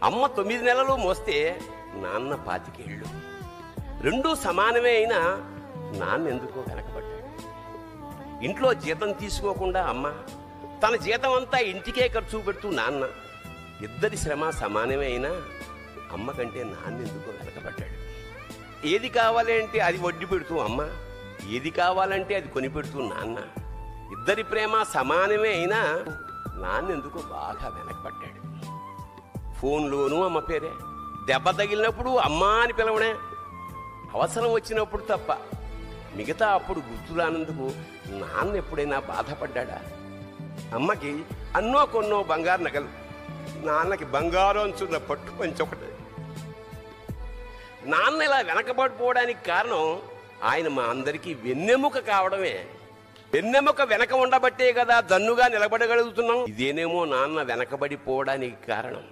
అమ్మ 9 నెలలు మోస్తే నాన్న 25 ఏళ్ళు. రెండూ సమానమే అయినా నాన్న ఎందుకో వెనకబడ్డాడు. ఇంట్లో జీతం తీసుకోకుండా అమ్మ, తన జీతం అంతా ఇంటికే ఖర్చు పెడుతూ నాన్న, ఇద్దరి శ్రమ సమానమే అయినా అమ్మ కంటే నాన్న ఎందుకో వెనకబడ్డాడు. ఏది కావాలంటే అది వడ్డీ పెడుతూ అమ్మ, ఏది కావాలంటే అది కొని పెడుతూ నాన్న, ఇద్దరి ప్రేమ సమానమే అయినా నాన్న ఎందుకో బాగా వెనకబడ్డాడు. ఫోన్లోనూ అమ్మ పేరే, దెబ్బ తగిలినప్పుడు అమ్మా అని పిలవడే, అవసరం వచ్చినప్పుడు తప్ప మిగతా అప్పుడు గుర్తురానందుకు నాన్న ఎప్పుడైనా బాధపడ్డా? అమ్మకి అన్నో కొన్నో బంగారు నగలు, నాన్నకి బంగారు అంచున్న పట్టు పంచి ఒకటి. నాన్న ఇలా వెనకబడిపోవడానికి కారణం ఆయన మా అందరికీ వెన్నెముక కావడమే. వెన్నెముక వెనక ఉండబట్టే కదా దన్నుగా నిలబడగలుగుతున్నాం. ఇదేనేమో నాన్న వెనకబడిపోవడానికి కారణం.